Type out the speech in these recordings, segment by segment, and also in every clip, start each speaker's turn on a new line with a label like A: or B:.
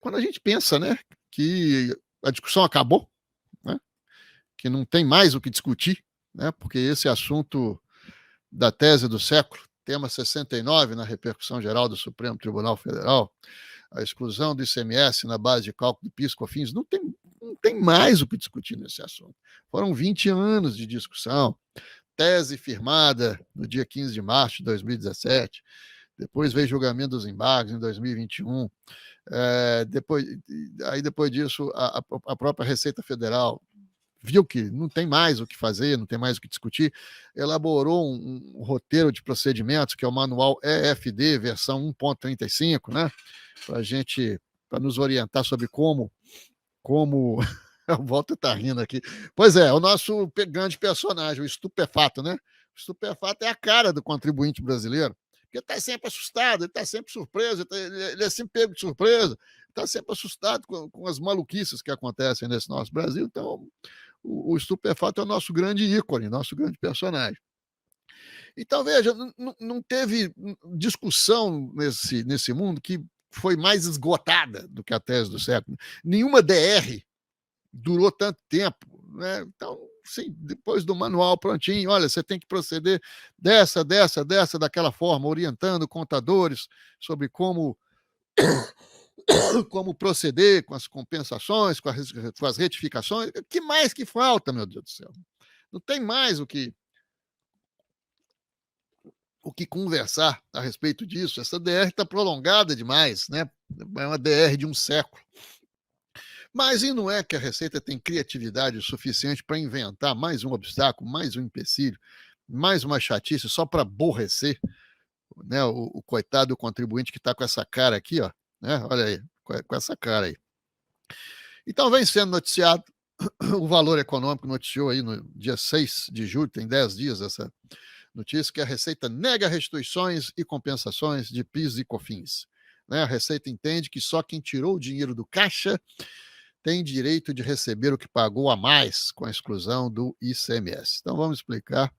A: quando a gente pensa, né, que a discussão acabou, né, que não tem mais o que discutir, né, porque esse assunto da tese do século, tema 69 na repercussão geral do Supremo Tribunal Federal, a exclusão do ICMS na base de cálculo do PIS, COFINS, não tem mais o que discutir nesse assunto. Foram 20 anos de discussão, tese firmada no dia 15 de março de 2017, depois veio julgamento dos embargos em 2021, depois disso a própria Receita Federal viu que não tem mais o que fazer, não tem mais o que discutir, elaborou um roteiro de procedimentos, que é o manual EFD, versão 1.35, né? Para nos orientar sobre como o Walter está rindo aqui. Pois é, o nosso grande personagem, o estupefato, né? O estupefato é a cara do contribuinte brasileiro, porque está sempre assustado, ele está sempre surpreso, ele é sempre pego de surpresa, está sempre assustado com as maluquices que acontecem nesse nosso Brasil. Então, o estupefato é o nosso grande ícone, nosso grande personagem. Então, veja, não teve discussão nesse mundo que foi mais esgotada do que a tese do século. Nenhuma DR durou tanto tempo, né? Então, sim, depois do manual prontinho, olha, você tem que proceder daquela forma, orientando contadores sobre como proceder com as compensações, com as retificações. O que mais que falta, meu Deus do céu? Não tem mais o que conversar a respeito disso. Essa DR está prolongada demais, né? É uma DR de um século. Mas e não é que a Receita tem criatividade suficiente para inventar mais um obstáculo, mais um empecilho, mais uma chatice só para aborrecer, né, o coitado do contribuinte que está com essa cara aqui, ó, né? Olha aí, com essa cara aí. Então vem sendo noticiado, o Valor Econômico noticiou aí no dia 6 de julho, tem 10 dias essa notícia, que a Receita nega restituições e compensações de PIS e COFINS. Né? A Receita entende que só quem tirou o dinheiro do caixa tem direito de receber o que pagou a mais com a exclusão do ICMS. Então vamos explicar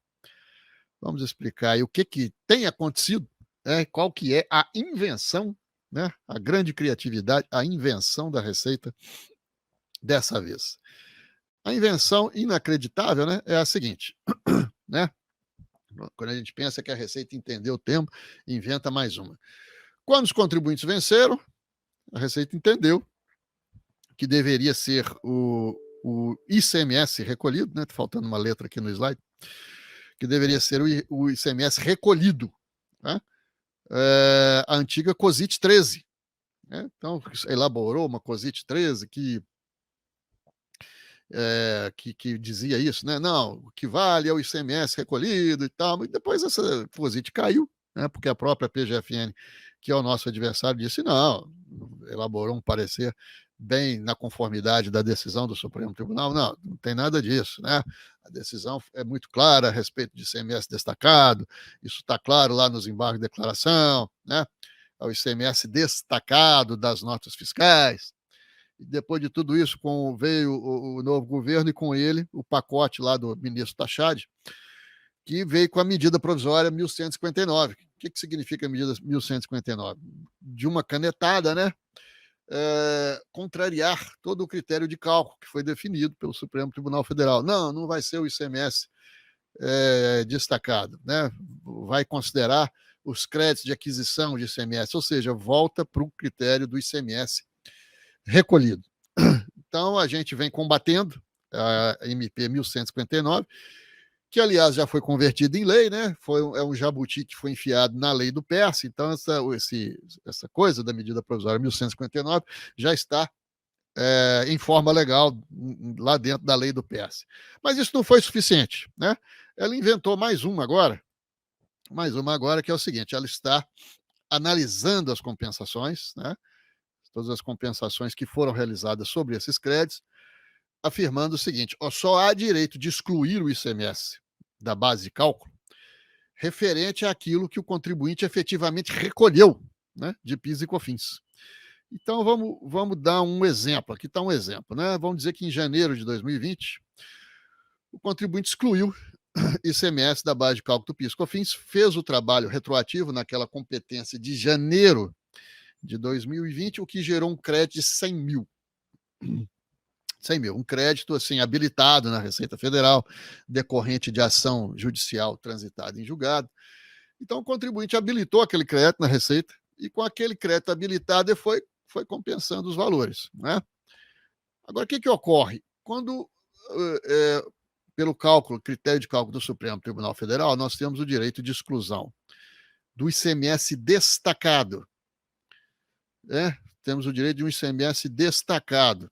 A: aí o que tem acontecido, né? Qual que é a invenção, né? A grande criatividade, a invenção da Receita dessa vez. A invenção inacreditável, né, é a seguinte, né? Quando a gente pensa que a Receita entendeu o tema, inventa mais uma. Quando os contribuintes venceram, a Receita entendeu que deveria ser o ICMS recolhido, né? Tá faltando uma letra aqui no slide, que deveria ser o ICMS recolhido, né? A antiga COSIT 13. Né? Então, elaborou uma COSIT 13 que dizia isso, né? Não, o que vale é o ICMS recolhido e tal, mas depois essa COSIT caiu, né? Porque a própria PGFN, que é o nosso adversário, disse não, elaborou um parecer bem na conformidade da decisão do Supremo Tribunal. Não tem nada disso, né? A decisão é muito clara a respeito de ICMS destacado, isso está claro lá nos embargos de declaração, né? É o ICMS destacado das notas fiscais. E depois de tudo isso, veio o novo governo e com ele o pacote lá do ministro Tachad, que veio com a medida provisória 1159. O que significa a medida 1159? De uma canetada, né? Contrariar todo o critério de cálculo que foi definido pelo Supremo Tribunal Federal. Não vai ser o ICMS destacado, né? Vai considerar os créditos de aquisição de ICMS, ou seja, volta para o critério do ICMS recolhido. Então, a gente vem combatendo a MP 1159, que, aliás, já foi convertida em lei, né? É um jabuti que foi enfiado na lei do PERS, então essa coisa da medida provisória 1159 já está em forma legal lá dentro da lei do PERS. Mas isso não foi suficiente, né? Ela inventou mais uma agora, que é o seguinte, ela está analisando as compensações, né? Todas as compensações que foram realizadas sobre esses créditos, afirmando o seguinte: só há direito de excluir o ICMS da base de cálculo referente àquilo que o contribuinte efetivamente recolheu, né, de PIS e COFINS. Então, vamos dar um exemplo. Aqui está um exemplo. Né? Vamos dizer que em janeiro de 2020, o contribuinte excluiu ICMS da base de cálculo do PIS e COFINS, fez o trabalho retroativo naquela competência de janeiro de 2020, o que gerou um crédito de 100 mil. 100 mil, um crédito assim habilitado na Receita Federal, decorrente de ação judicial transitada em julgado. Então, o contribuinte habilitou aquele crédito na Receita e, com aquele crédito habilitado, ele foi compensando os valores, né? Agora, o que ocorre? Quando, pelo critério de cálculo do Supremo Tribunal Federal, nós temos o direito de exclusão do ICMS destacado. Né? Temos o direito de um ICMS destacado,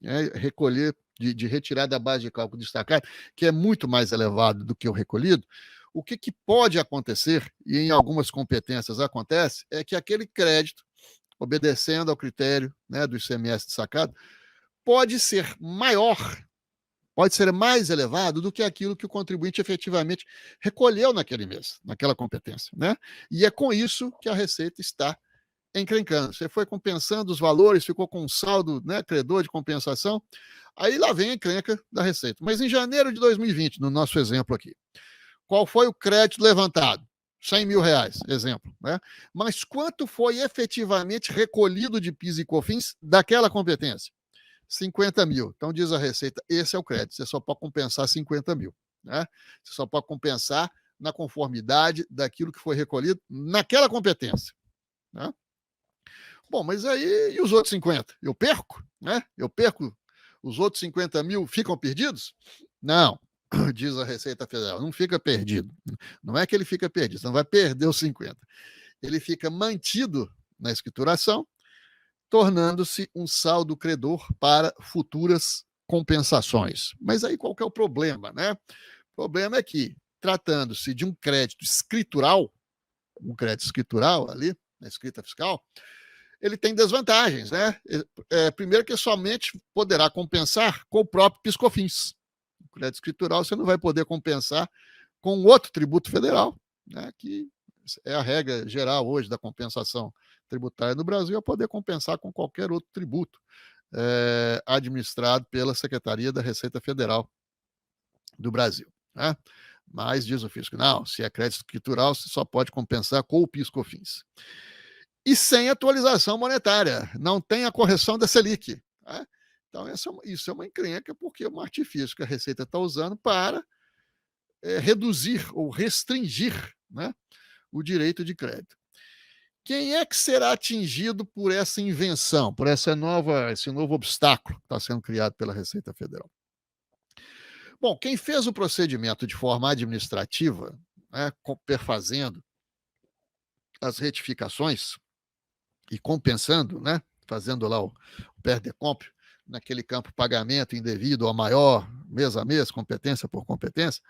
A: né? Recolher, de retirar da base de cálculo destacado, que é muito mais elevado do que o recolhido. O que pode acontecer, e em algumas competências acontece, é que aquele crédito, obedecendo ao critério, né, do ICMS destacado, pode ser maior, pode ser mais elevado do que aquilo que o contribuinte efetivamente recolheu naquele mês, naquela competência, né? E é com isso que a Receita está encrencando. Você foi compensando os valores, ficou com um saldo, né, credor de compensação, aí lá vem a encrenca da Receita. Mas em janeiro de 2020, no nosso exemplo aqui, qual foi o crédito levantado? 100 mil reais, exemplo, né? Mas quanto foi efetivamente recolhido de PIS e COFINS daquela competência? 50 mil. Então, diz a Receita, esse é o crédito, você só pode compensar 50 mil. Né? Você só pode compensar na conformidade daquilo que foi recolhido naquela competência. Né? Bom, mas aí, e os outros 50? Eu perco? Né? Eu perco? Os outros 50 mil ficam perdidos? Não, diz a Receita Federal, não fica perdido. Não é que ele fica perdido, você não vai perder os 50. Ele fica mantido na escrituração, tornando-se um saldo credor para futuras compensações. Mas aí qual que é o problema, né? O problema é que, tratando-se de um crédito escritural ali, na escrita fiscal, ele tem desvantagens, né? Primeiro que somente poderá compensar com o próprio PIS/COFINS. O crédito escritural você não vai poder compensar com outro tributo federal, né? Que é a regra geral hoje da compensação tributária no Brasil, é poder compensar com qualquer outro tributo administrado pela Secretaria da Receita Federal do Brasil. Né? Mas diz o fisco, não, se é crédito escritural, você só pode compensar com o PIS/COFINS. E sem atualização monetária, não tem a correção da Selic. Né? Então, isso é uma encrenca, porque é um artifício que a Receita está usando para reduzir ou restringir, né, o direito de crédito. Quem é que será atingido por essa invenção, por esse novo obstáculo que está sendo criado pela Receita Federal? Bom, quem fez o procedimento de forma administrativa, né, perfazendo as retificações e compensando, né, fazendo lá o PER-DECOMP, naquele campo pagamento indevido ou maior, mês a mês, competência por competência,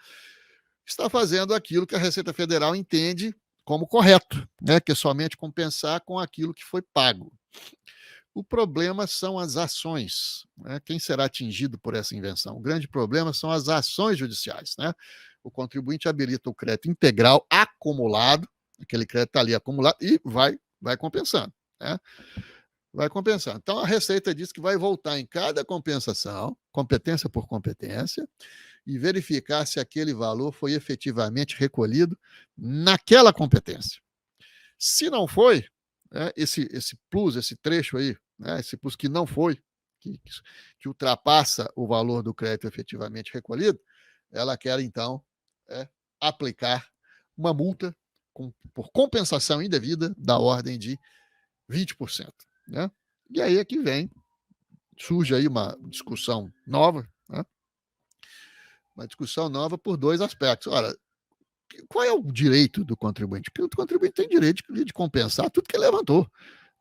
A: está fazendo aquilo que a Receita Federal entende como correto, né, que é somente compensar com aquilo que foi pago. O problema são as ações. Né? Quem será atingido por essa invenção? O grande problema são as ações judiciais. Né? O contribuinte habilita o crédito integral acumulado, aquele crédito está ali acumulado, e vai compensando. Né? Vai compensando. Então, a Receita diz que vai voltar em cada compensação, competência por competência, e verificar se aquele valor foi efetivamente recolhido naquela competência. Se não foi, né, esse plus, esse trecho aí, né, esse plus que não foi, que ultrapassa o valor do crédito efetivamente recolhido, ela quer, então, aplicar uma multa por compensação indevida da ordem de 20%. Né? E aí é que surge aí uma discussão nova, né? Uma discussão nova por dois aspectos. Ora, qual é o direito do contribuinte? Porque o contribuinte tem direito de compensar tudo que ele levantou.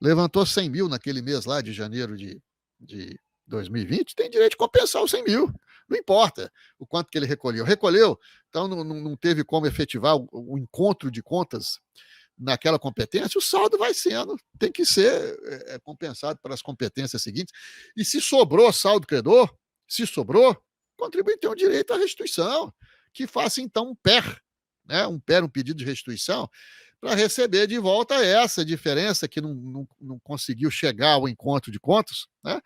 A: Levantou 100 mil naquele mês lá de janeiro de 2020, tem direito de compensar os 100 mil. Não importa o quanto que ele recolheu. Recolheu, então não teve como efetivar o encontro de contas naquela competência, o saldo vai sendo, tem que ser compensado para as competências seguintes. E se sobrou saldo credor, o contribuinte tem o direito à restituição, que faça então um PER, né, um pedido de restituição, para receber de volta essa diferença que não conseguiu chegar ao encontro de contas, né,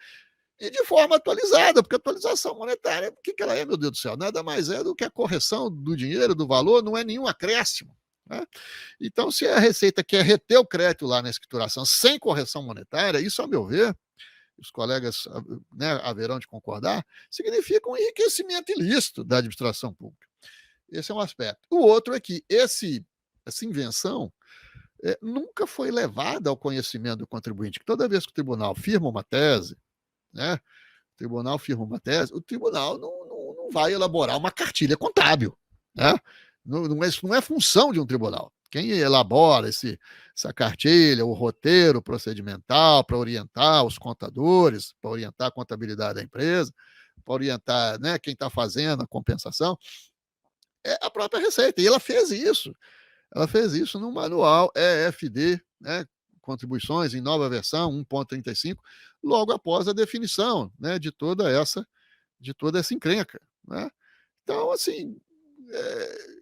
A: e de forma atualizada, porque a atualização monetária, o que ela é, meu Deus do céu? Nada mais é do que a correção do dinheiro, do valor, não é nenhum acréscimo. né? Então, se a Receita quer reter o crédito lá na escrituração sem correção monetária, isso, a meu ver, os colegas, né, haverão de concordar, significa um enriquecimento ilícito da administração pública. Esse é um aspecto. O outro é que essa invenção nunca foi levada ao conhecimento do contribuinte. Toda vez que o tribunal firma uma tese, né, o tribunal firma uma tese, o tribunal não vai elaborar uma cartilha contábil. Né? Isso não é função de um tribunal. Quem elabora essa cartilha, o roteiro procedimental para orientar os contadores, para orientar a contabilidade da empresa, para orientar, né, quem está fazendo a compensação, é a própria Receita. E ela fez isso. Ela fez isso no manual EFD, né, contribuições em nova versão 1.35, logo após a definição, né, de toda essa encrenca. Né? Então, assim,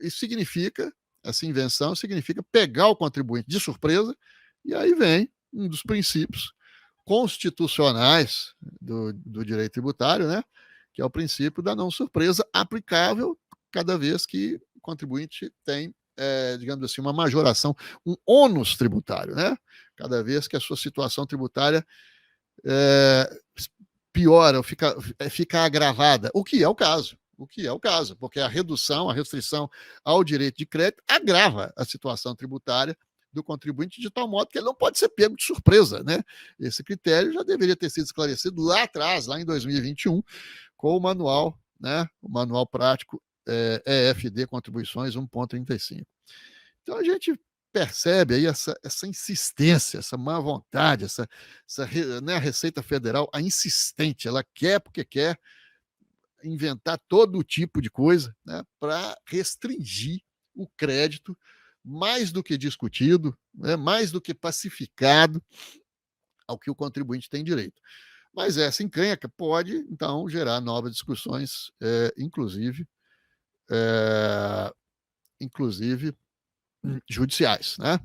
A: isso significa, essa invenção significa pegar o contribuinte de surpresa, e aí vem um dos princípios constitucionais do direito tributário, né, que é o princípio da não surpresa, aplicável cada vez que o contribuinte tem, digamos assim, uma majoração, um ônus tributário, né? Cada vez que a sua situação tributária piora ou fica agravada, o que é o caso. O que é o caso, porque a redução, a restrição ao direito de crédito agrava a situação tributária do contribuinte de tal modo que ele não pode ser pego de surpresa, né? Esse critério já deveria ter sido esclarecido lá atrás, lá em 2021, com o manual, né? O manual prático EFD Contribuições 1.35. Então a gente percebe aí essa insistência, essa má vontade, né, a Receita Federal, a insistente, ela quer porque quer inventar todo tipo de coisa, né, para restringir o crédito, mais do que discutido, né, mais do que pacificado ao que o contribuinte tem direito. Mas essa encrenca pode, então, gerar novas discussões, inclusive judiciais. Né?